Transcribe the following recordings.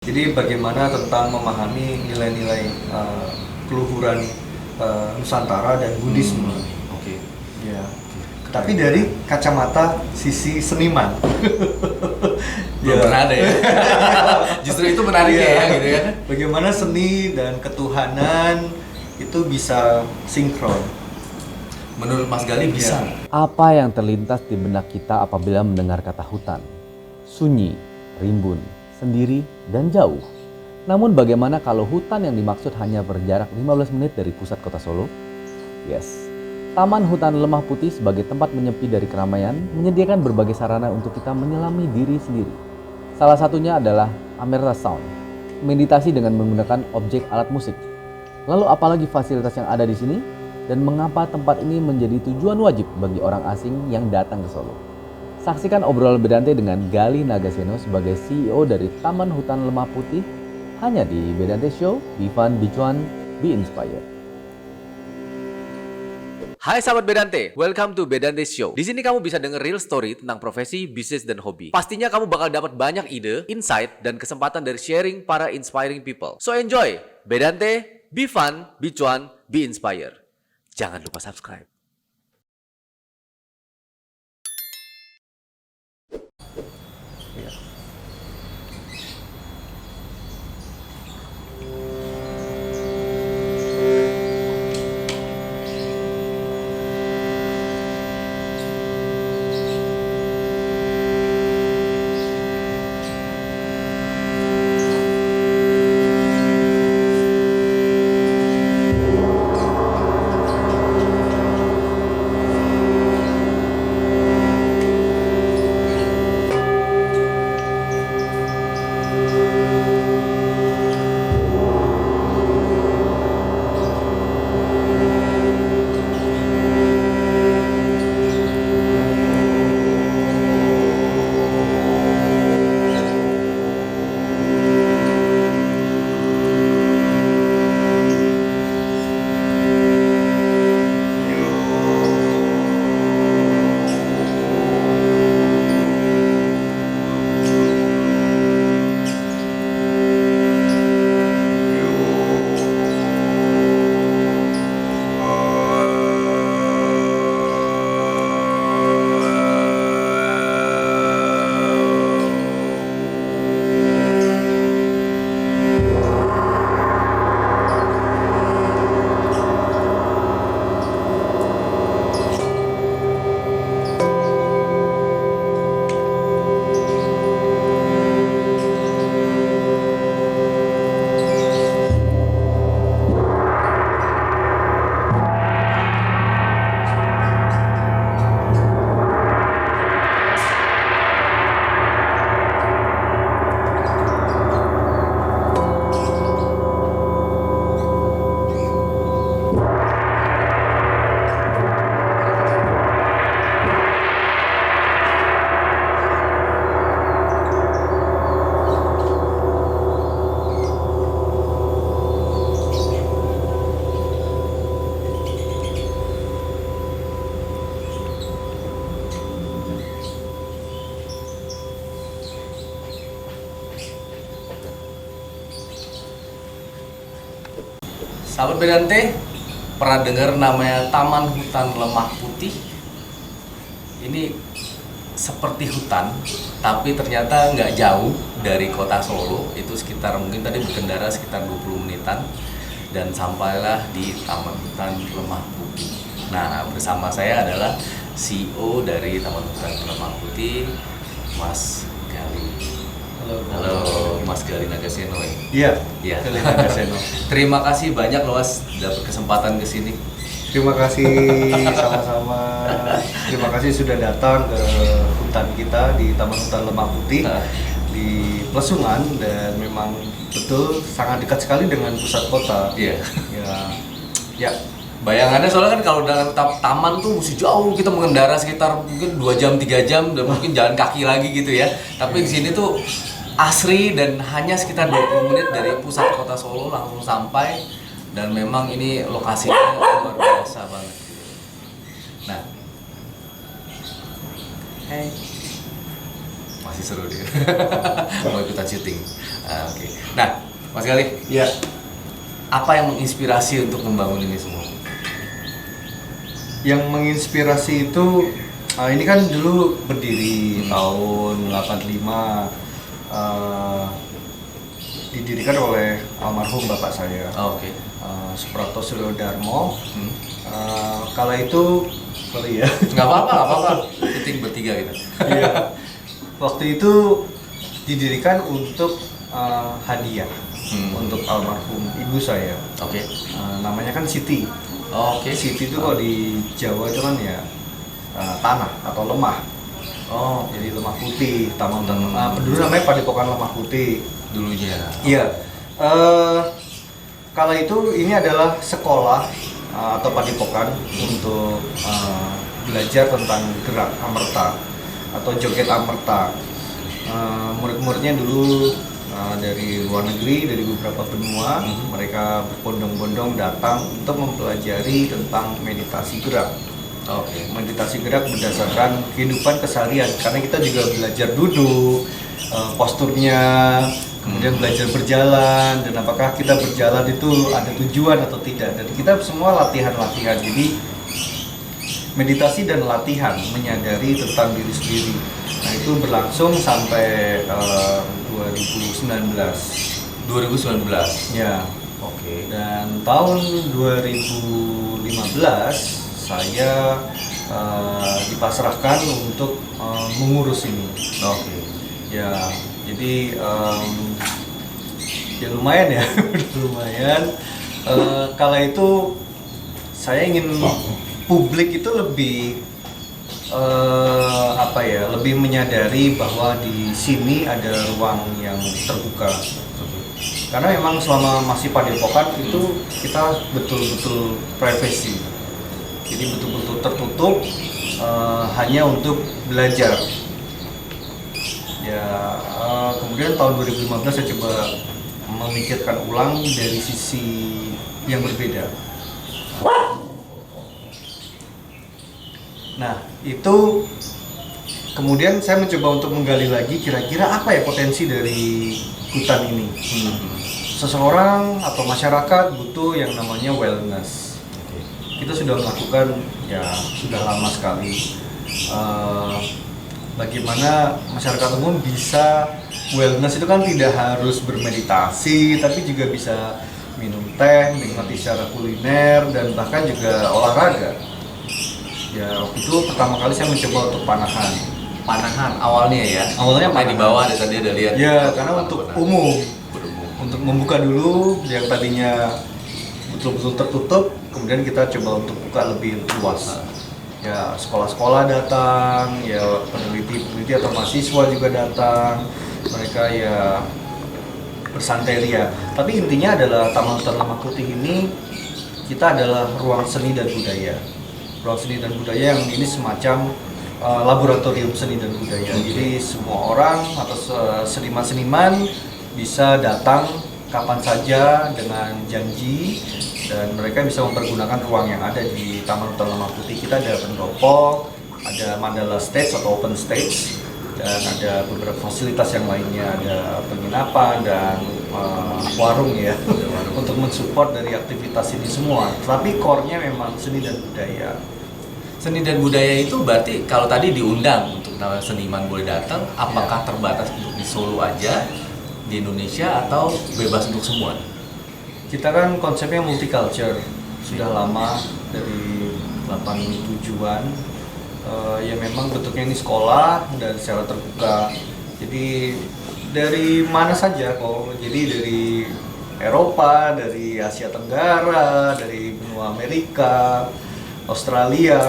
Jadi bagaimana tentang memahami nilai-nilai keluhuran Nusantara dan Buddhisme. Oke. Ya. Tapi dari kacamata sisi seniman. Belum pernah ada ya. Justru itu menarik ya gitu ya. Bagaimana seni dan ketuhanan itu bisa sinkron. Menurut Mas Gali bisa. Apa yang terlintas di benak kita apabila mendengar kata hutan? Sunyi, rimbun, sendiri, dan jauh. Namun bagaimana kalau hutan yang dimaksud hanya berjarak 15 menit dari pusat kota Solo? Yes, Taman Hutan Lemah Putih sebagai tempat menyepi dari keramaian menyediakan berbagai sarana untuk kita menyelami diri sendiri. Salah satunya adalah Amerta Sound, meditasi dengan menggunakan objek alat musik. Lalu apalagi fasilitas yang ada di sini? Dan mengapa tempat ini menjadi tujuan wajib bagi orang asing yang datang ke Solo? Saksikan obrolan Bedante dengan Gali Nagaseno sebagai CEO dari Taman Hutan Lemah Putih hanya di Bedante Show, Be Fun, Be Cuan, Be Inspired. Hai sahabat Bedante, welcome to Bedante Show. Di sini kamu bisa denger real story tentang profesi, bisnis, dan hobi. Pastinya kamu bakal dapat banyak ide, insight, dan kesempatan dari sharing para inspiring people. So enjoy, Bedante, be fun, be cuan, be inspired. Jangan lupa subscribe. Sahabat Bedante, pernah dengar namanya Taman Hutan Lemah Putih? Ini seperti hutan, tapi ternyata nggak jauh dari kota Solo. Itu sekitar, mungkin tadi berkendara sekitar 20 menitan. Dan sampailah di Taman Hutan Lemah Putih. Nah, bersama saya adalah CEO dari Taman Hutan Lemah Putih, Mas Gali. Halo, Mas Gali Nagaseno ya? Iya, Iya. Gali Nagaseno. Terima kasih banyak loh Mas dapat kesempatan ke sini. Terima kasih sama-sama. Terima kasih sudah datang ke hutan kita di Taman Hutan Lemah Putih di Plesungan, dan memang betul sangat dekat sekali dengan pusat kota. Iya. Ya. Bayangannya soalnya kan kalau dalam taman tuh mesti jauh, kita mengendara sekitar mungkin 2 jam 3 jam dan mungkin jalan kaki lagi gitu ya. Tapi di sini tuh asri dan hanya sekitar 20 menit dari pusat kota Solo langsung sampai, dan memang ini lokasinya luar biasa banget. Nah, Masih seru deh. Mau ikutan syuting. Oke. Nah, Mas Galih, Ya, apa yang menginspirasi untuk membangun ini semua? yang menginspirasi itu ini kan dulu berdiri tahun 85, didirikan oleh almarhum bapak saya, Oke. Suprapto Suryo Darmo. Kala itu, sorry ya. Nggak apa-apa. Syuting bertiga kita. Iya. Waktu itu didirikan untuk hadiah untuk almarhum ibu saya. Oke. Namanya kan Siti. Oke. Siti itu kalau di Jawa itu kan ya tanah atau lemah. Oh, Jadi lemah putih, taman hutan lemah. Dulu namanya Padepokan Lemah Putih. dulunya. Iya. Kala itu ini adalah sekolah atau padepokan untuk belajar tentang gerak amerta atau joget amerta. Murid-muridnya dulu dari luar negeri, dari beberapa benua, mereka berbondong-bondong datang untuk mempelajari tentang meditasi gerak. Oke. Meditasi gerak berdasarkan kehidupan keseharian, karena kita juga belajar duduk, posturnya, kemudian belajar berjalan, dan apakah kita berjalan itu ada tujuan atau tidak. Dan kita semua latihan-latihan, jadi meditasi dan latihan menyadari tentang diri sendiri. Nah, itu berlangsung sampai 2019. 2019. Ya, Oke. dan tahun 2015 saya dipasrahkan untuk mengurus ini. Oke. Ya, jadi ya lumayan ya, lumayan. Kala itu saya ingin publik itu lebih lebih menyadari bahwa di sini ada ruang yang terbuka. Karena memang selama masih padepokan itu kita betul-betul privasi, jadi betul-betul tertutup, hanya untuk belajar. Ya, kemudian tahun 2015 saya coba memikirkan ulang dari sisi yang berbeda. Nah, itu kemudian saya mencoba untuk menggali lagi kira-kira apa ya potensi dari hutan ini. Seseorang atau masyarakat butuh yang namanya wellness. Kita sudah melakukan ya sudah lama sekali. Bagaimana masyarakat umum bisa wellness itu kan tidak harus bermeditasi, tapi juga bisa minum teh, menikmati secara kuliner, dan bahkan juga olahraga. Ya, waktu itu pertama kali saya mencoba untuk panahan. Panahan awalnya ya. Awalnya Makanya di panahan. bawah ada tadi ada lihat. Ya, karena untuk umum, Berumum. untuk membuka dulu yang tadinya betul-betul tertutup, kemudian kita coba untuk buka lebih luas. Ya, sekolah-sekolah datang, ya peneliti-peneliti atau mahasiswa juga datang. Mereka ya bersantai ria. Tapi intinya adalah Taman Hutan Lemah Putih ini kita adalah ruang seni dan budaya. Ruang seni dan budaya yang ini semacam laboratorium seni dan budaya. Jadi semua orang atau seniman-seniman bisa datang kapan saja dengan janji, dan mereka bisa mempergunakan ruang yang ada di Taman Hutan Lemah Putih. Kita ada pendopo, ada mandala stage atau open stage, dan ada beberapa fasilitas yang lainnya, ada penginapan dan warung ya untuk mensupport dari aktivitas ini semua. Tapi core-nya memang seni dan budaya. Seni dan budaya itu berarti kalau tadi diundang untuk seniman boleh datang, apakah terbatas untuk di Solo aja, di Indonesia, atau bebas untuk semua? Kita kan konsepnya multicultural, sudah lama dari 87-an. Ya memang bentuknya ini sekolah dan secara terbuka. Jadi dari mana saja kok. Jadi dari Eropa, dari Asia Tenggara, dari benua Amerika, Australia,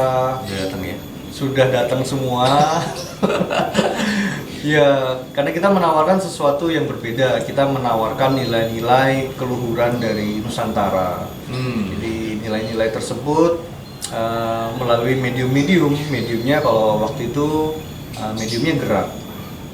sudah datang semua. Ya, karena kita menawarkan sesuatu yang berbeda. Kita menawarkan nilai-nilai keluhuran dari Nusantara. Jadi nilai-nilai tersebut melalui mediumnya kalau waktu itu mediumnya gerak.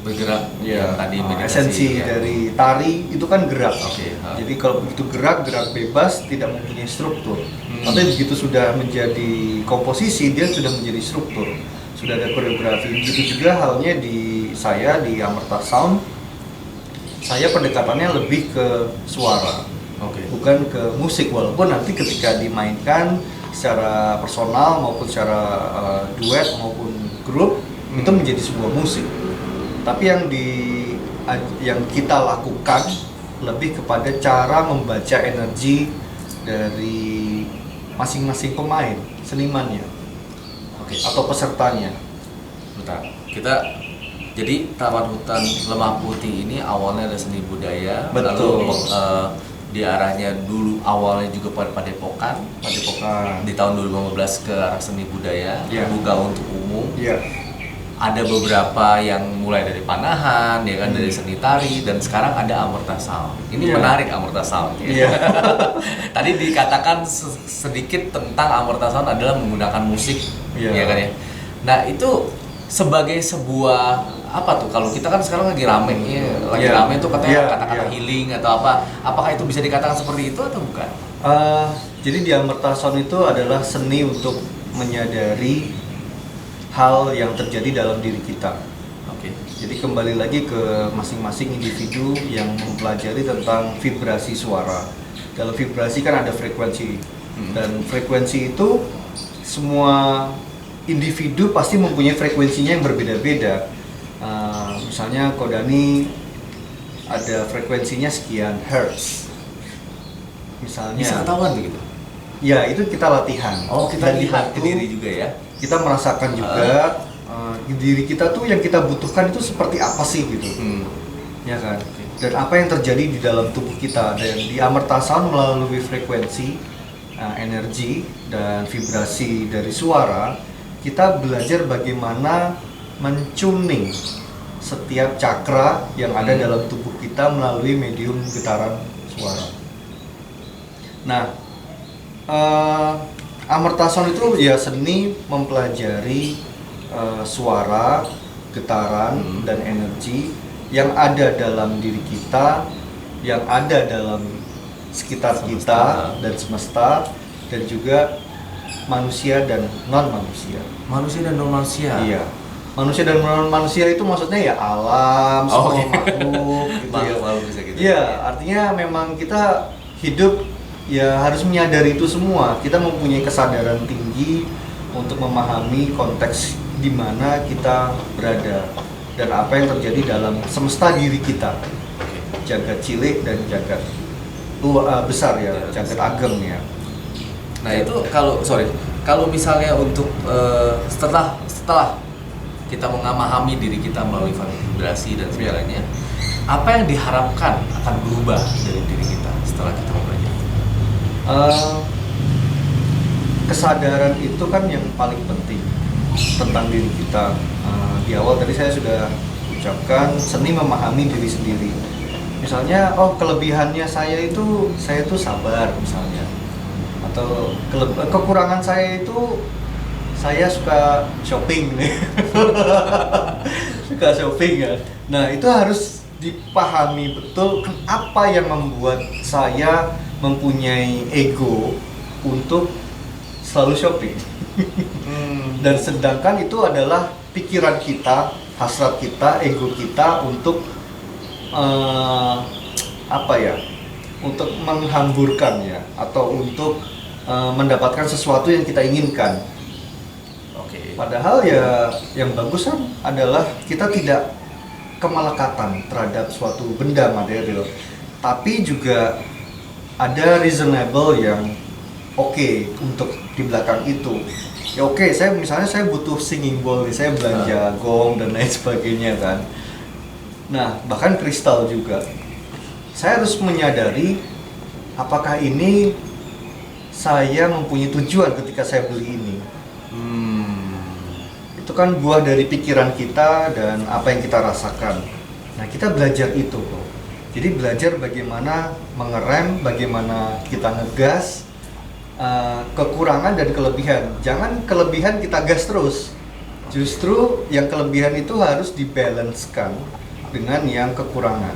Bergerak Ya, tadi meditasi, esensi ya. dari tari itu kan gerak. Oke. Jadi kalau begitu gerak bebas, tidak mempunyai struktur. Tapi begitu sudah menjadi komposisi, dia sudah menjadi struktur. Sudah ada koreografi. Begitu juga halnya di saya di Amerta Sound, saya pendekatannya lebih ke suara, bukan ke musik. Walaupun nanti ketika dimainkan secara personal maupun secara duet maupun grup itu menjadi sebuah musik. Tapi yang kita lakukan lebih kepada cara membaca energi dari masing-masing pemain, senimannya, atau pesertanya. Bentar, jadi Taman Hutan Lemah Putih ini awalnya ada seni budaya, Betul. lalu diarahnya dulu awalnya juga pada Padepokan di tahun 2015 ke arah seni budaya, Iya. terbuka untuk umum. Iya. Ada beberapa yang mulai dari panahan, ya kan, dari seni tari, dan sekarang ada Amerta Sound. Ini Iya. menarik Amerta Sound. Iya. Tadi dikatakan sedikit tentang Amerta Sound adalah menggunakan musik, Iya. ya kan ya. Nah itu sebagai sebuah apa tuh? Kalau kita kan sekarang lagi rame, lagi Iya. rame tuh katanya Iya, kata-kata iya. healing atau apa. Apakah itu bisa dikatakan seperti itu atau bukan? Jadi di Amerta Sound itu adalah seni untuk menyadari hal yang terjadi dalam diri kita. Oke. Jadi kembali lagi ke masing-masing individu yang mempelajari tentang vibrasi suara. Dalam vibrasi kan ada frekuensi, dan frekuensi itu semua individu pasti mempunyai frekuensinya yang berbeda-beda. Misalnya Kodani ada frekuensinya sekian hertz. Misalnya. Bisa ketahuan begitu? Ya, itu kita latihan. Oh, kita Dan lihat ke itu diri juga ya. kita merasakan juga diri kita tuh yang kita butuhkan itu seperti apa sih gitu, ya kan? Dan apa yang terjadi di dalam tubuh kita. Dan di Amerta Sound melalui frekuensi, energi dan vibrasi dari suara, kita belajar bagaimana mentuning setiap cakra yang ada dalam tubuh kita melalui medium getaran suara. Nah, Amerta Sound itu ya seni mempelajari suara, getaran, dan energi yang ada dalam diri kita, yang ada dalam sekitar kita dan semesta, dan juga manusia dan non manusia. Manusia dan non manusia. Iya, manusia dan non manusia itu maksudnya ya alam, semua oke. makhluk gitu ya. Makhluk bisa gitu. Iya, artinya memang kita hidup ya harus menyadari itu semua. Kita mempunyai kesadaran tinggi untuk memahami konteks di mana kita berada dan apa yang terjadi dalam semesta diri kita. Jagat cilik dan jagat besar ya, jagat ageng ya. Nah itu kalau misalnya untuk setelah kita memahami diri kita melalui vibrasi dan segalanya, apa yang diharapkan akan berubah dari diri kita setelah kita mempelajari? Kesadaran itu kan yang paling penting tentang diri kita. Di awal tadi saya sudah ucapkan seni memahami diri sendiri. Misalnya, kelebihannya saya itu sabar misalnya, atau kekurangan saya itu saya suka shopping nih. Suka shopping ya. Nah itu harus dipahami betul apa yang membuat saya mempunyai ego untuk selalu shopping. Dan sedangkan itu adalah pikiran kita, hasrat kita, ego kita untuk untuk menghamburkan ya, atau untuk mendapatkan sesuatu yang kita inginkan. Oke. Padahal ya yang bagus kan adalah kita tidak kemelekatan terhadap suatu benda material, tapi juga ada reasonable yang oke untuk di belakang itu. Ya oke, saya butuh singing bowl nih, saya belanja gong dan lain sebagainya kan. Nah, bahkan kristal juga. Saya harus menyadari apakah ini saya mempunyai tujuan ketika saya beli ini. Itu kan buah dari pikiran kita dan apa yang kita rasakan. Nah, kita belajar itu tuh. Jadi belajar bagaimana mengerem, bagaimana kita ngegas, kekurangan dan kelebihan. Jangan kelebihan kita gas terus. Justru yang kelebihan itu harus dibalancekan dengan yang kekurangan.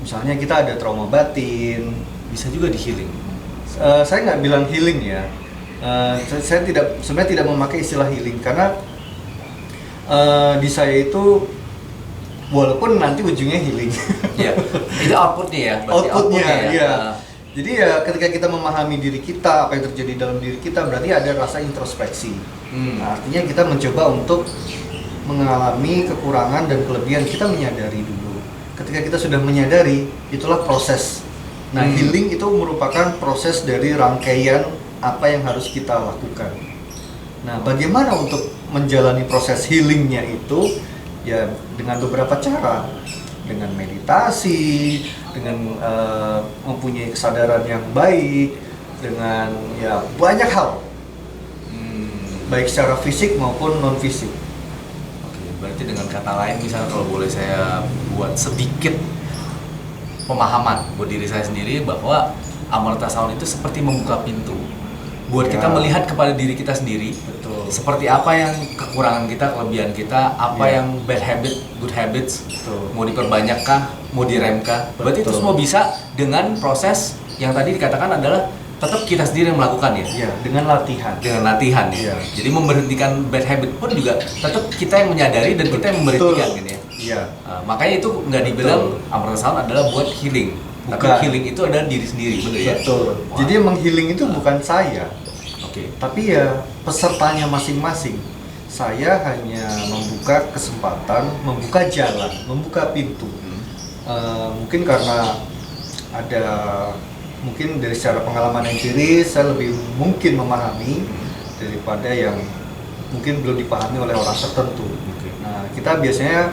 Misalnya kita ada trauma batin, Bisa juga di healing. saya nggak bilang healing ya. Saya sebenarnya tidak memakai istilah healing karena Di saya itu walaupun nanti ujungnya healing. Ya, itu outputnya ya. Berarti Outputnya, iya. Ah. Jadi ya ketika kita memahami diri kita, apa yang terjadi dalam diri kita, berarti ada rasa introspeksi. Nah, artinya kita mencoba untuk mengalami kekurangan dan kelebihan, kita menyadari dulu. Ketika kita sudah menyadari, itulah proses. Nah, healing itu merupakan proses dari rangkaian apa yang harus kita lakukan. Nah, bagaimana untuk menjalani proses healingnya itu? Ya dengan beberapa cara, dengan meditasi, dengan mempunyai kesadaran yang baik, dengan ya banyak hal, baik secara fisik maupun non fisik. Oke, berarti dengan kata lain, misalnya kalau boleh saya buat sedikit pemahaman buat diri saya sendiri bahwa Amarta Sound itu seperti membuka pintu buat kita melihat kepada diri kita sendiri. Betul. Seperti apa yang kekurangan kita, kelebihan kita, apa Iya. yang bad habit, good habits, Betul. mau diperbanyakkah, mau diremkah. Berarti itu Betul. semua bisa dengan proses yang tadi dikatakan adalah tetap kita sendiri yang melakukan ya. Ya, dengan latihan. Dengan latihan ya. Iya. Jadi memberhentikan bad habit pun juga tetap kita yang menyadari dan kita yang memberhentikan gitu ya. Iya. Makanya itu nggak dibilang Amarta Sound adalah buat healing. Tapi Bukan. healing itu adalah diri sendiri, benar ya? Betul. Wah. Jadi yang menghealing itu bukan saya, Oke. tapi ya pesertanya masing-masing. Saya hanya membuka kesempatan, membuka jalan, membuka pintu. Mungkin karena ada, mungkin dari secara pengalaman empiris saya lebih mungkin memahami daripada yang mungkin belum dipahami oleh orang tertentu. Oke. Nah, kita biasanya,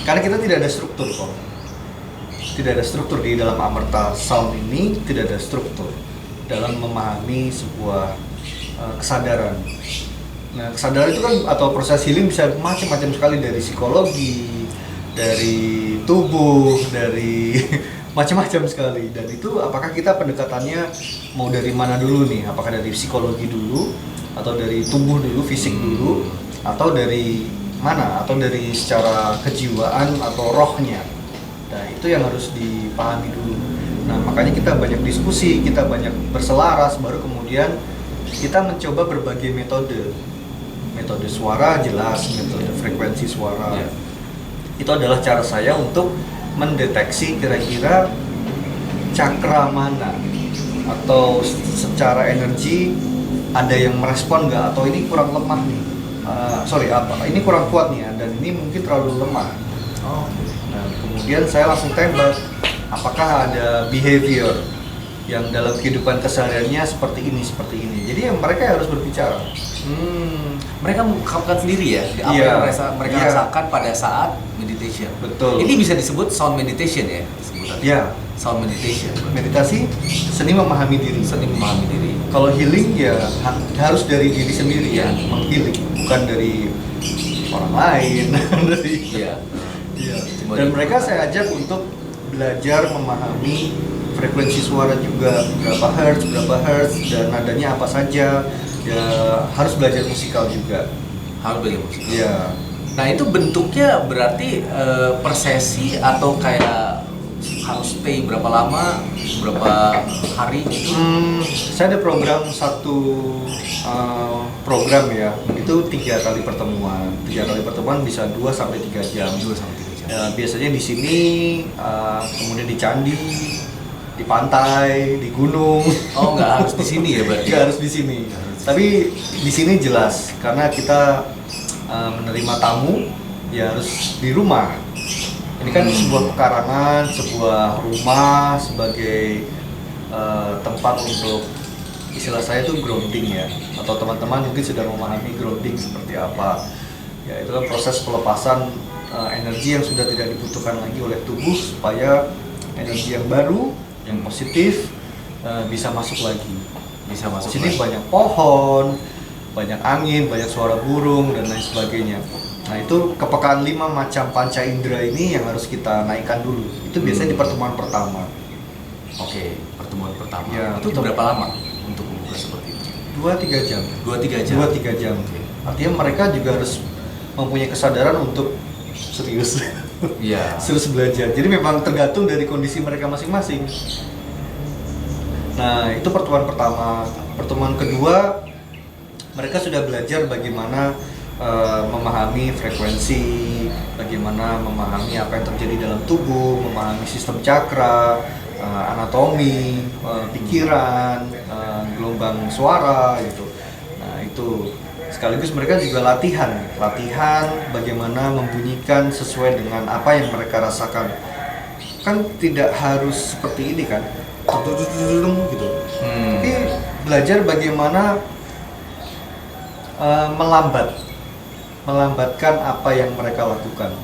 karena kita tidak ada struktur kok. Tidak ada struktur di dalam Amarta Sound ini, tidak ada struktur dalam memahami sebuah kesadaran. Nah, kesadaran itu kan atau proses healing bisa macam-macam sekali, dari psikologi, dari tubuh, dari macam-macam sekali. Dan itu apakah kita pendekatannya mau dari mana dulu nih? Apakah dari psikologi dulu, atau dari tubuh dulu, fisik dulu, atau dari mana? Atau dari secara kejiwaan atau rohnya? Nah, itu yang harus dipahami dulu. Nah, makanya kita banyak diskusi, kita banyak berselaras, baru kemudian kita mencoba berbagai metode. Metode suara jelas, metode frekuensi suara. Ya. Itu adalah cara saya untuk mendeteksi kira-kira cakra mana, atau secara energi ada yang merespon nggak, atau ini kurang lemah nih. Ini kurang kuat nih, dan ini mungkin terlalu lemah. Oh. Nah, kemudian saya langsung tembak, apakah ada behavior yang dalam kehidupan kesehariannya seperti ini. Jadi mereka harus berbicara. Mereka mengungkapkan sendiri ya apa Iya. yang mereka Iya. rasakan pada saat meditation. Betul. Ini bisa disebut sound meditation ya sebutannya. Ya, Sound meditation. meditasi seni memahami diri. Seni memahami diri. Kalau healing ya harus dari diri sendiri ya, Iya. menghealing, bukan dari orang lain. dari Iya. Iya. Cuma Dan di- mereka saya ajak untuk belajar memahami frekuensi suara juga, berapa hertz, dan nadanya apa saja. Ya harus belajar musikal juga. Harus belajar musik. Iya. Nah itu bentuknya berarti per sesi atau kayak harus stay berapa lama, berapa hari gitu? Saya ada satu program ya, itu 3 kali pertemuan. 3 kali pertemuan bisa 2 sampai 3 jam. 2 sampai 3 jam. Ya, biasanya di sini, kemudian di candi, di pantai, di gunung. Oh nggak harus di sini ya berarti? Nggak harus di sini. Tapi di sini jelas karena kita menerima tamu ya harus di rumah. Ini kan sebuah pekarangan, sebuah rumah sebagai tempat untuk, istilah saya itu grounding ya, atau teman-teman mungkin sudah memahami grounding seperti apa. Ya itu kan proses pelepasan energi yang sudah tidak dibutuhkan lagi oleh tubuh supaya energi yang baru, yang positif bisa masuk lagi. Bisa masuk Sini lagi. banyak pohon, banyak angin, banyak suara burung dan lain sebagainya. Nah itu kepekaan 5 macam panca indera ini yang harus kita naikkan dulu. Itu biasanya di pertemuan pertama. Oke, pertemuan pertama. Ya, itu itu- berapa lama untuk membuka seperti itu? 2-3 jam. 2-3 jam. 2-3 jam. Artinya mereka juga harus mempunyai kesadaran untuk serius. Iya. Serius belajar. Jadi memang tergantung dari kondisi mereka masing-masing. Nah, itu pertemuan pertama. Pertemuan kedua, mereka sudah belajar bagaimana memahami frekuensi, bagaimana memahami apa yang terjadi dalam tubuh, memahami sistem cakra, anatomi, pikiran, gelombang suara gitu. Nah itu sekaligus mereka juga latihan bagaimana membunyikan sesuai dengan apa yang mereka rasakan. Kan tidak harus seperti ini kan, gitu. Tapi belajar bagaimana melambatkan apa yang mereka lakukan.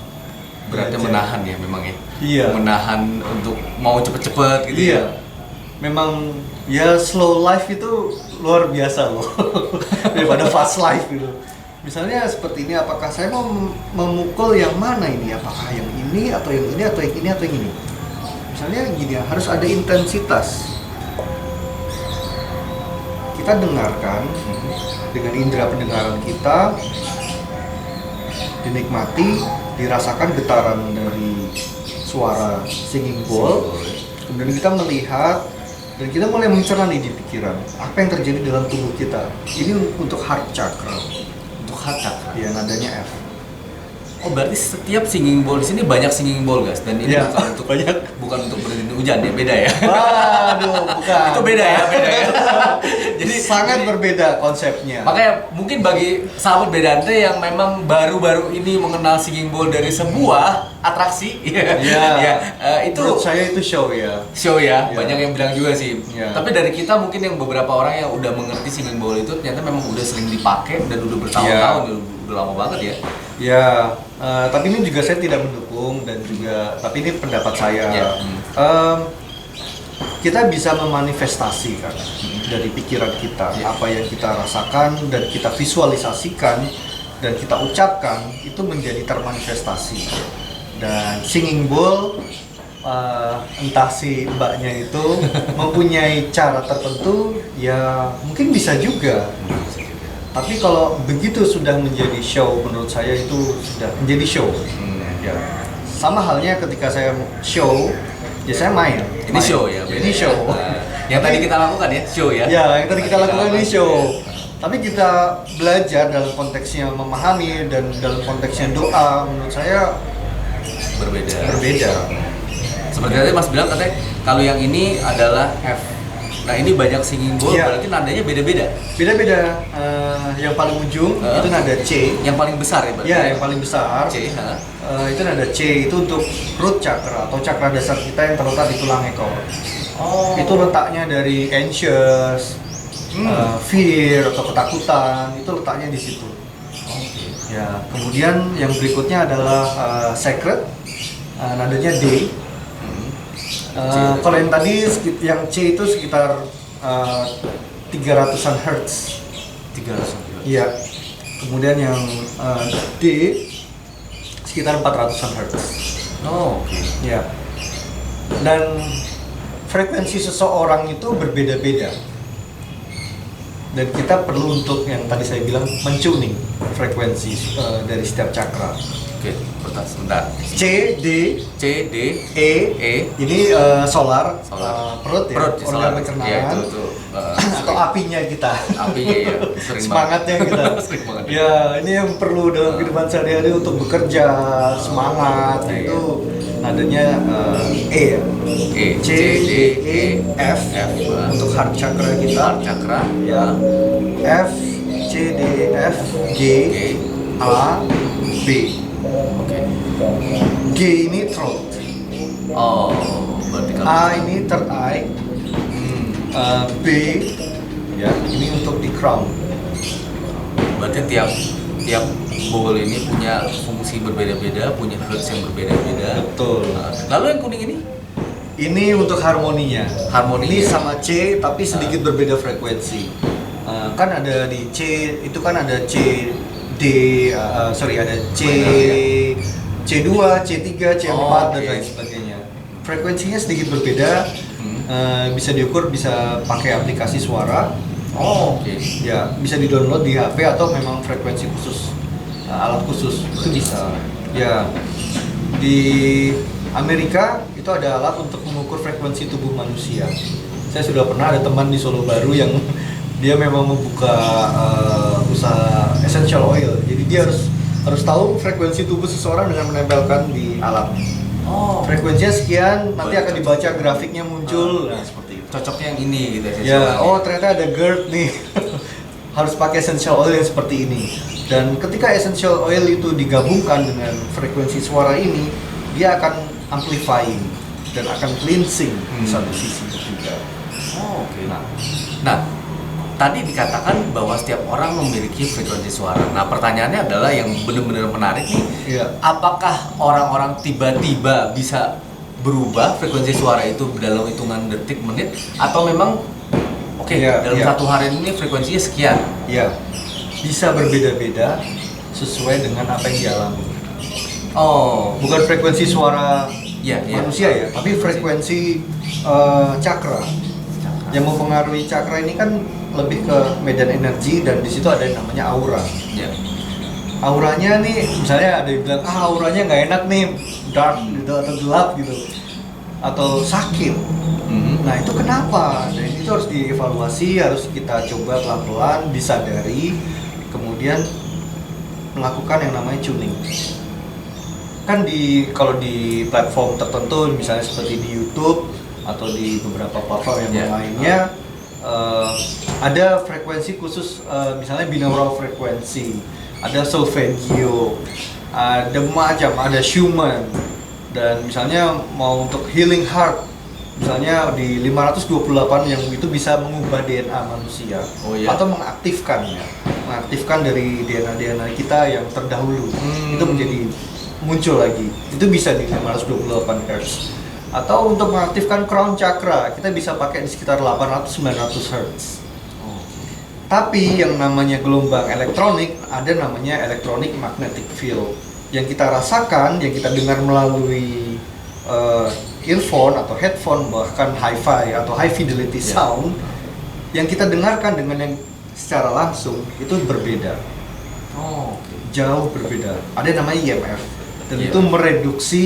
Berarti Belajar. menahan ya memang ya. Iya. Menahan untuk mau cepet-cepet gitu Iya. ya. Memang ya slow life itu luar biasa loh daripada fast life gitu. Misalnya seperti ini, apakah saya mau memukul yang mana ini? Apakah yang ini atau yang ini atau yang ini atau yang ini? Misalnya gini ya, harus ada intensitas. Kita dengarkan dengan indera pendengaran kita, dinikmati, dirasakan getaran dari suara singing bowl. Kemudian kita melihat dan kita mulai mencerna nih di pikiran apa yang terjadi dalam tubuh kita. Ini untuk heart chakra. Untuk heart chakra. Ya, nadanya F. Oh berarti setiap singing bowl di sini banyak singing bowl guys, dan ini Iya, bukan untuk banyak. bukan untuk berlindung hujan ya, beda ya. Waduh, bukan. Itu beda ya. Jadi sangat berbeda konsepnya. Makanya mungkin bagi sahabat Bedante yang memang baru-baru ini mengenal singing bowl dari sebuah atraksi, Iya. itu Menurut saya itu show ya. show ya, Iya. banyak yang bilang juga sih. Iya. Tapi dari kita mungkin yang beberapa orang yang udah mengerti singing bowl itu ternyata memang udah sering dipakai dan udah bertahun-tahun, udah lama banget ya. Ya, tapi ini juga saya tidak mendukung dan juga, tapi ini pendapat saya. Ya. Kita bisa memanifestasikan dari pikiran kita Ya. apa yang kita rasakan dan kita visualisasikan dan kita ucapkan itu menjadi termanifestasi. Dan singing bowl, entah si mbaknya itu mempunyai cara tertentu, ya mungkin bisa juga. Tapi kalau begitu sudah menjadi show, menurut saya itu sudah menjadi show. Ya. Sama halnya ketika saya show, ya saya main. Ini show ya, beda Ini ya. show. Nah, yang tadi kita lakukan ya, show ya. Ya, yang tadi kita lakukan ini show. Tapi kita belajar dalam konteksnya memahami dan dalam konteksnya doa, menurut saya berbeda. Seperti tadi Mas bilang katanya kalau yang ini adalah F. Nah ini banyak singing bowl, Iya. berarti nadanya beda-beda. Beda-beda. Yang paling ujung itu nada C. Yang paling besar ya berarti. Ya, yang paling besar. C. Ha? Itu nada C, itu untuk root chakra atau cakra dasar kita yang terletak di tulang ekor. Oh. Itu letaknya dari anxious, fear atau ketakutan, itu letaknya di situ. Oke. Ya, kemudian yang berikutnya adalah sacred, nadanya D. Kalau yang tadi yang C itu sekitar 300-an hertz. 300. Iya. Kemudian yang D sekitar 400-an hertz. Oh, oke. Ya. Dan frekuensi seseorang itu berbeda-beda. Dan kita perlu untuk yang tadi saya bilang mentuning frekuensi dari setiap cakra. Oke, sebentar. C, D, C, D, E, E. ini solar, Solar. perut ya, Perut, organ solar. pencernaan, Ya, itu atau apinya kita. apinya ya, sering Semangatnya kita. Sering banget. Ya, ini yang perlu dalam kehidupan sehari-hari untuk bekerja, semangat. Iya. Itu nadanya E ya. E, C, D, E, F, F. untuk heart chakra kita. Heart chakra. Ya. F, C, D, F, G, G. A, B. Oke. G ini throat. Oh, berarti kalau A ini third eye. B ya, ini untuk di crown. berarti tiap bowl ini punya fungsi berbeda-beda, punya hertz yang berbeda-beda. Betul. Nah, lalu yang kuning ini Ini untuk harmoninya. Harmoninya. Ini sama C tapi sedikit berbeda frekuensi. Kan ada di C itu kan ada C D ada C C2, C3, C4 Oh, dan oke. lain sebagainya. Frekuensinya sedikit berbeda. Bisa diukur, bisa pakai aplikasi suara. Oh, oke. Ya, bisa di-download di HP atau memang frekuensi khusus, alat khusus itu bisa. Ya, di Amerika itu ada alat untuk mengukur frekuensi tubuh manusia. Saya sudah pernah ada teman di Solo Baru yang dia memang membuka usaha essential oil. Jadi dia harus tahu frekuensi tubuh seseorang dengan menempelkan di alat. Oh, Frekuensinya sekian, nanti akan dibaca grafiknya muncul, nah seperti itu. cocoknya yang ini gitu Ya, oh ternyata ada GERD nih. Harus pakai essential oil yang seperti ini. Dan ketika essential oil itu digabungkan dengan frekuensi suara ini, dia akan amplifying dan akan cleansing di satu sisi juga. Oh, oke. Nah, tadi dikatakan bahwa setiap orang memiliki frekuensi suara. Nah, pertanyaannya adalah yang benar-benar menarik nih. Iya. Apakah orang-orang tiba-tiba bisa berubah frekuensi suara itu dalam hitungan detik, menit, atau memang oke, Iya, dalam iya. satu hari ini frekuensinya sekian? Ya, bisa berbeda-beda sesuai dengan apa yang dialami. Oh, Bukan frekuensi suara iya, iya. manusia ya, tapi frekuensi cakra. Yang mempengaruhi cakra ini kan lebih ke medan energi dan di situ ada yang namanya aura. Iya. Auranya nih, misalnya ada yang bilang auranya nggak enak nih, dark gitu atau gelap gitu, atau sakit. Mhm. Nah itu kenapa? Dan itu harus dievaluasi, harus kita coba pelan-pelan, disadari, kemudian melakukan yang namanya tuning. Kan kalau di platform tertentu, misalnya seperti di YouTube atau di beberapa platform yang Yeah. lainnya, ada frekuensi khusus, misalnya binaural frekuensi, ada solfeggio, ada macam, ada Schumann, dan misalnya mau untuk healing heart, misalnya di 528 yang itu bisa mengubah DNA manusia. Oh, iya. Atau mengaktifkannya, mengaktifkan dari DNA kita yang terdahulu itu menjadi muncul lagi, itu bisa di 528 Hz. Atau untuk mengaktifkan crown chakra kita bisa pakai di sekitar 800-900 Hz. Tapi yang namanya gelombang elektronik, ada namanya electronic magnetic field yang kita rasakan, yang kita dengar melalui earphone atau headphone, bahkan hi-fi atau high fidelity sound, yang kita dengarkan dengan yang secara langsung itu berbeda, Oh, oke. jauh berbeda. Ada yang namanya IMF dan Iya. itu mereduksi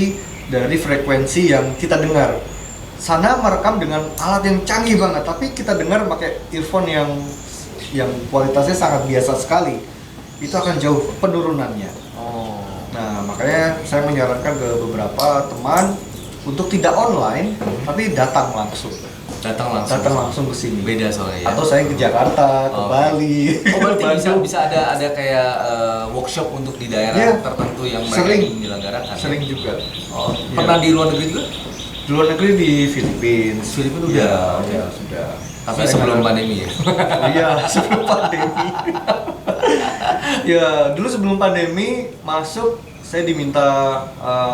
dari frekuensi yang kita dengar. Sana merekam dengan alat yang canggih banget, tapi kita dengar pakai earphone yang kualitasnya sangat biasa sekali. Itu akan jauh penurunannya. Oh. Nah, makanya saya menyarankan ke beberapa teman untuk tidak online, tapi datang langsung. Datang langsung ke sini. Beda soalnya ya. Atau saya ke Jakarta, ke Oh. Bali. Oh, berarti Bandung. bisa ada kayak workshop untuk di daerah Iya. tertentu yang mereka Sering. ingin menyelenggarakan. Sering juga. Oh, Iya. pernah di luar negeri juga? Di luar negeri di Filipina. Filipina Iya, udah, oke. iya, sudah. Tapi Saya sebelum nggak- pandemi ya. Iya, sebelum pandemi. Ya, dulu sebelum pandemi masuk saya diminta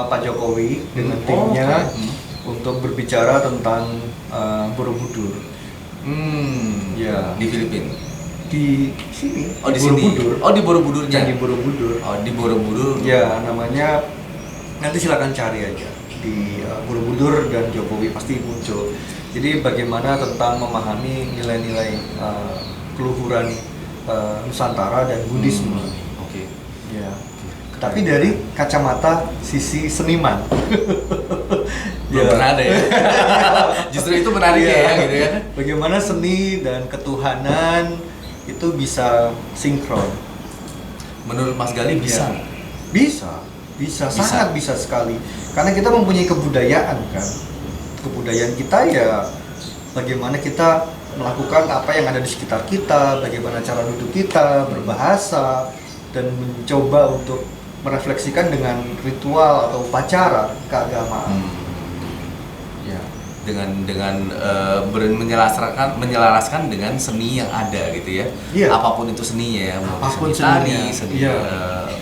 Pak Jokowi dengan timnya untuk berbicara tentang Borobudur. Ya. Di Filipina. Di sini. Oh, di sini. Borobudur. Oh, di Borobudurnya. Candi Borobudur. Oh, di Borobudur. Ya, namanya nanti silakan cari aja di Borobudur dan Jokowi pasti muncul. Jadi bagaimana tentang memahami nilai-nilai keluhuran Nusantara dan Buddhisme. Oke. Ya. Tapi dari kacamata sisi seniman. Belum pernah ada ya. Justru itu menariknya Iya. ya gitu ya. Bagaimana seni dan ketuhanan itu bisa sinkron. Menurut Mas Gali bisa. Ya. Bisa, sangat bisa sekali. Karena kita mempunyai kebudayaan kan. Kebudayaan kita ya bagaimana kita melakukan apa yang ada di sekitar kita, bagaimana cara duduk kita, berbahasa, dan mencoba untuk merefleksikan dengan ritual atau upacara keagamaan. Ya. dengan menyelaraskan dengan seni yang ada gitu ya. Iya. Apapun itu seninya ya, mau Apapun seni tari, seninya. seni Iya.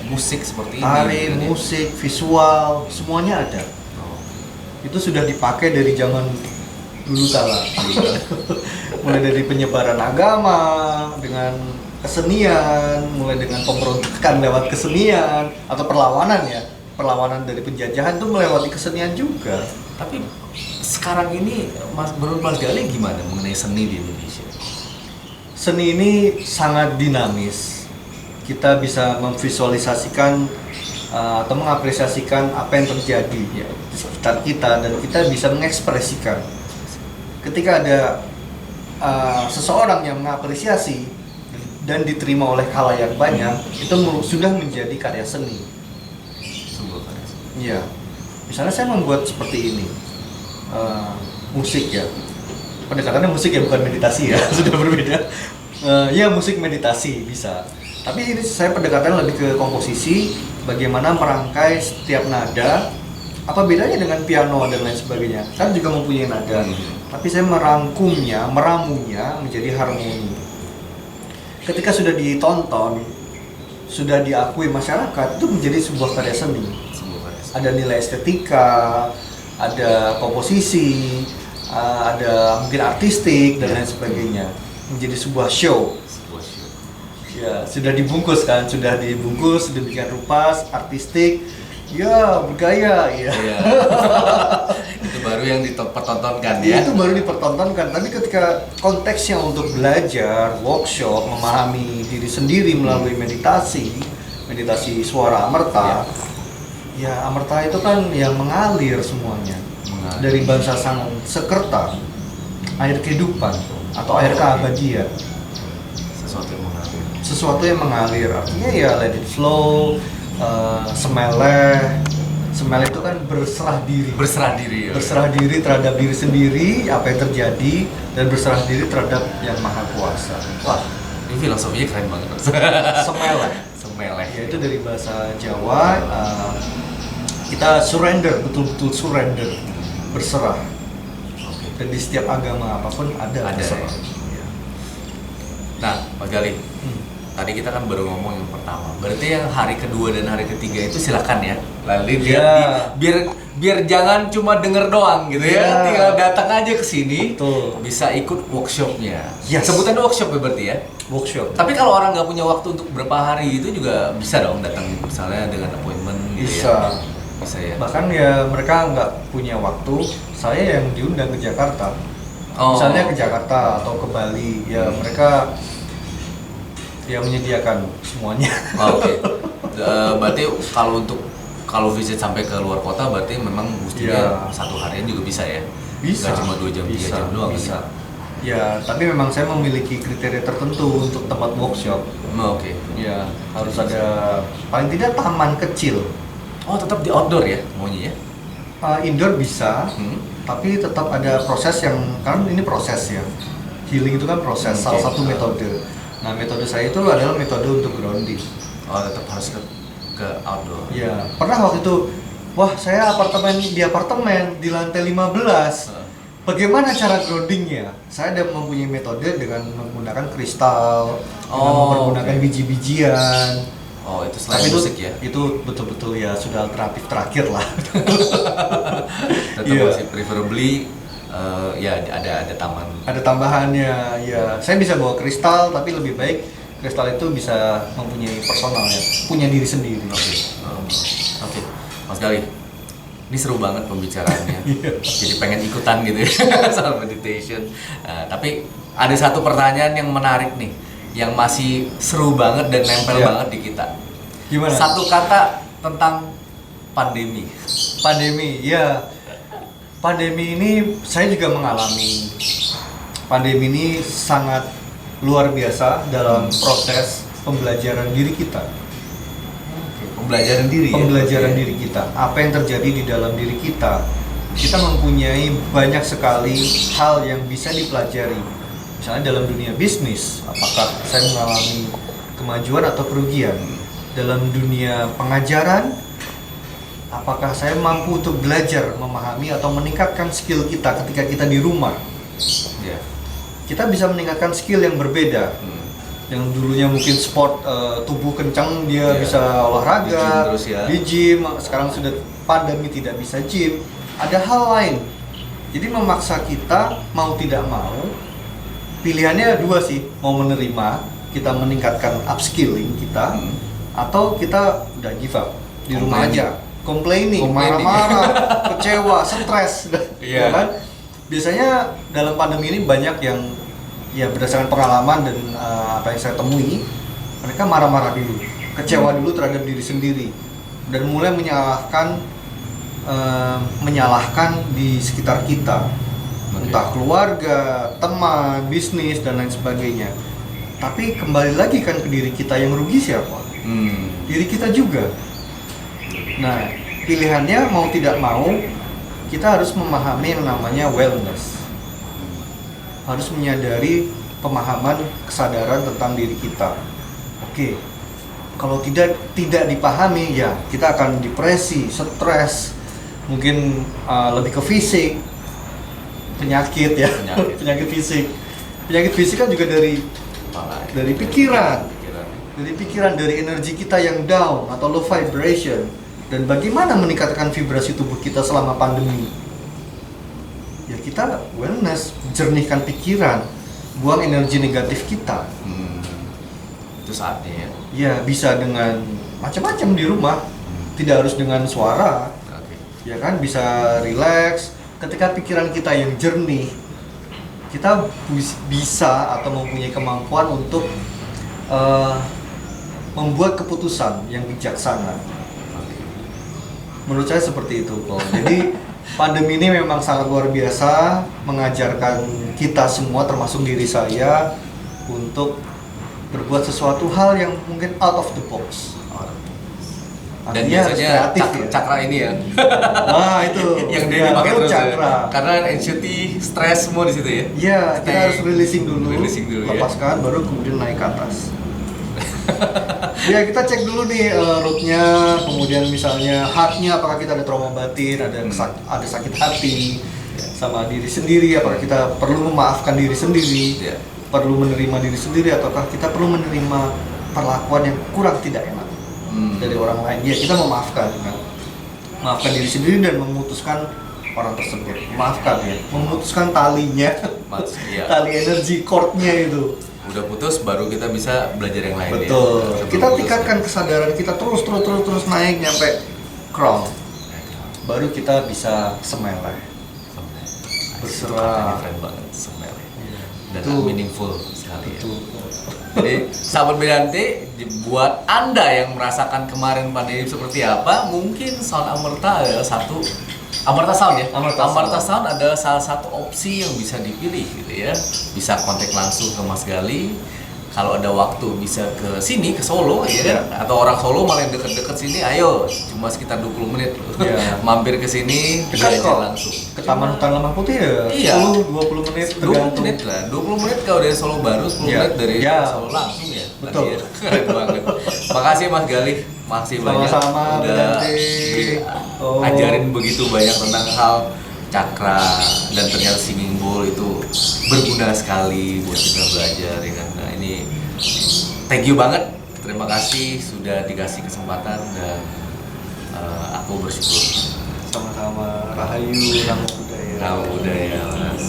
musik seperti Tari, ini. gitu ya. musik, visual, semuanya ada. Oh. Itu sudah dipakai dari zaman dulu kala. Mulai dari penyebaran agama dengan kesenian, mulai dengan pemberontakan lewat kesenian atau perlawanan ya. Perlawanan dari penjajahan itu melewati kesenian juga. Tapi sekarang ini menurut Mas Gali gimana mengenai seni di Indonesia? Seni ini sangat dinamis. Kita bisa memvisualisasikan atau mengapresiasikan apa yang terjadi ya, di sekitar kita dan kita bisa mengekspresikan. Ketika ada seseorang yang mengapresiasi dan diterima oleh khalayak banyak, itu sudah menjadi karya seni. Sebuah karya seni. Iya. Misalnya saya membuat seperti ini, musik ya. Pendekatannya musik ya, bukan meditasi ya, sudah berbeda. Ya musik meditasi bisa. Tapi ini saya pendekatannya lebih ke komposisi, bagaimana merangkai setiap nada. Apa bedanya dengan piano dan lain sebagainya? Saya juga mempunyai nada, tapi saya merangkumnya, meramunya menjadi harmoni. Ketika sudah ditonton, sudah diakui masyarakat, itu menjadi sebuah karya seni. Ada nilai estetika, ada komposisi, ada mungkin artistik dan lain sebagainya. Menjadi sebuah show. Ya, sudah dibungkus, sudah demikian rupa, artistik, ya bergaya, ya. Iya. Itu baru yang dipertontonkan ya. Itu baru dipertontonkan, tapi ketika konteksnya untuk belajar, workshop, memahami diri sendiri melalui meditasi suara amerta, ya amerta itu kan yang mengalir semuanya. Dari bahasa sang sekerta, air kehidupan atau air keabadian. Sesuatu yang mengalir, artinya ya let it flow. Semeleh itu kan berserah diri terhadap diri sendiri, apa yang terjadi, dan berserah diri terhadap yang maha kuasa. Wah, ini filosofinya keren banget. Semeleh Ya, itu dari bahasa Jawa. Kita surrender, betul-betul surrender, berserah. Dan di setiap agama apapun ada berserah. Ya. Nah, Mas Gali, tadi kita kan baru ngomong yang pertama. Berarti yang hari kedua dan hari ketiga itu silakan ya. Lalu biar jangan cuma denger doang gitu ya. Tinggal datang aja ke sini. Betul. Bisa ikut workshopnya. Yes. Sebutannya workshop ya berarti ya. Workshop. Tapi kalau orang nggak punya waktu untuk berapa hari itu juga bisa dong datang misalnya dengan appointment gitu Bisa. ya. Bisa ya. Bahkan ya mereka nggak punya waktu, saya yang diundang ke Jakarta. Misalnya ke Jakarta atau ke Bali, ya mereka yang menyediakan semuanya. Oke. Berarti kalau visit sampai ke luar kota berarti memang mestinya satu harian juga bisa ya? Bisa. Nggak cuma 2 jam, 3 jam doang. Bisa. Ya, tapi memang saya memiliki kriteria tertentu untuk tempat workshop. Oke. Ya, harus ada paling tidak taman kecil. Oh, tetap di outdoor ya maunya ya? Indoor bisa, tapi tetap ada proses yang, kan ini proses ya. Healing itu kan proses, salah satu metode. Nah, metode saya itu adalah metode untuk grounding. Oh, tetap harus ke outdoor. Ya, pernah waktu itu, wah saya di apartemen di lantai 15. Bagaimana cara groundingnya? Saya ada mempunyai metode dengan menggunakan kristal, dengan mempergunakan biji-bijian. Oh, itu selain musik ya? Itu betul-betul ya sudah alternatif terakhir lah. Tetap masih preferably ya ada taman. Ada tambahannya, ya. Saya bisa bawa kristal, tapi lebih baik kristal itu bisa mempunyai personal ya, punya diri sendiri. Oke. Mas Gali, ini seru banget pembicaraannya. Jadi pengen ikutan gitu ya soal meditation. Tapi ada satu pertanyaan yang menarik nih, yang masih seru banget dan nempel banget di kita. Gimana? Satu kata tentang pandemi. Pandemi, ya. Pandemi ini saya juga mengalami. Pandemi ini sangat luar biasa dalam proses pembelajaran diri kita. Pembelajaran diri. Pembelajaran diri kita. Apa yang terjadi di dalam diri kita. Kita mempunyai banyak sekali hal yang bisa dipelajari. Misalnya dalam dunia bisnis, apakah saya mengalami kemajuan atau kerugian? Dalam dunia pengajaran, apakah saya mampu untuk belajar, memahami atau meningkatkan skill kita ketika kita di rumah? Ya. Kita bisa meningkatkan skill yang berbeda. Yang dulunya mungkin sport, tubuh kencang, dia bisa olahraga, di gym, sekarang sudah pandemi tidak bisa gym. Ada hal lain. Jadi memaksa kita mau tidak mau. Pilihannya dua sih, mau menerima, kita meningkatkan upskilling kita, atau kita udah give up di rumah aja, complaining. Marah-marah, kecewa, stres, ya kan? Biasanya dalam pandemi ini banyak yang ya berdasarkan pengalaman dan apa yang saya temui, mereka marah-marah dulu, kecewa dulu terhadap diri sendiri, dan mulai menyalahkan di sekitar kita. Entah keluarga, teman, bisnis, dan lain sebagainya. Tapi kembali lagi kan ke diri kita, yang rugi siapa? Diri kita juga. Nah, pilihannya mau tidak mau kita harus memahami yang namanya wellness. Harus menyadari pemahaman, kesadaran tentang diri kita. Oke, kalau tidak dipahami ya kita akan depresi, stres, mungkin lebih ke fisik, penyakit ya, penyakit fisik. Penyakit fisik kan juga dari pikiran. Dari energi kita yang down atau low vibration. Dan bagaimana meningkatkan vibrasi tubuh kita selama pandemi? Ya kita wellness, jernihkan pikiran, buang energi negatif kita. Itu saatnya ya. Ya bisa dengan macam-macam di rumah, tidak harus dengan suara. Ya kan, bisa relax. Ketika pikiran kita yang jernih, kita bisa atau mempunyai kemampuan untuk membuat keputusan yang bijaksana. Menurut saya seperti itu kok. Jadi pandemi ini memang sangat luar biasa, mengajarkan kita semua termasuk diri saya untuk berbuat sesuatu hal yang mungkin out of the box. Dan Artinya harus biasanya kreatif ya. cakra ini ya. Nah itu yang dia ya, dipakai root terus chakra. ya. Karena anxiety, stres semua di situ ya. Iya, kita harus releasing dulu, ya. lepaskan, baru kemudian naik ke atas. Ya kita cek dulu nih rootnya, kemudian misalnya heartnya, apakah kita ada trauma batin, ada sakit hati sama diri sendiri, apakah kita perlu memaafkan diri sendiri, perlu menerima diri sendiri, ataukah kita perlu menerima perlakuan yang kurang tidak enak dari orang lain. Ya kita memaafkan, kan? Maafkan diri sendiri dan memutuskan orang tersebut, maafkan ya, memutuskan talinya, tali energi cord-nya itu. Udah putus baru kita bisa belajar yang lain. Betul. Ya. Kita tingkatkan kesadaran kita terus naik nyampe crown. Baru kita bisa semeleh. Berserah. Keren banget semeleh. Dan Itu meaningful sekali ya. Betul. Jadi sahabat Bedante, buat Anda yang merasakan kemarin pandemi seperti apa, mungkin Sound Amerta adalah satu Amerta Sound ya. Amerta Sound adalah salah satu opsi yang bisa dipilih gitu ya. Bisa kontak langsung ke Mas Gali. Kalau ada waktu bisa ke sini, ke Solo ya kan. Atau orang Solo malah yang deket-deket sini, ayo cuma sekitar 20 menit Ya. Mampir ke sini, Dekat belajar kok. langsung. Ke Taman Hutan Lemah Putih ya. Iya. 10-20 menit 20 tergantung. menit lah, 20 menit kalau dari Solo baru, 10 Ya. menit dari Ya. Solo langsung ya. Betul. Tadi ya. Keren banget. Makasih Mas Gali, makasih banyak Sama-sama, udah Bedante. Oh. ajarin begitu banyak tentang hal cakra, dan ternyata singing bowl itu berguna sekali buat kita belajar ya kan. Nah ini thank you banget, terima kasih sudah dikasih kesempatan dan aku bersyukur. Sama-sama. Rahayu, Namo Buddhaya. Namo Buddhaya Mas.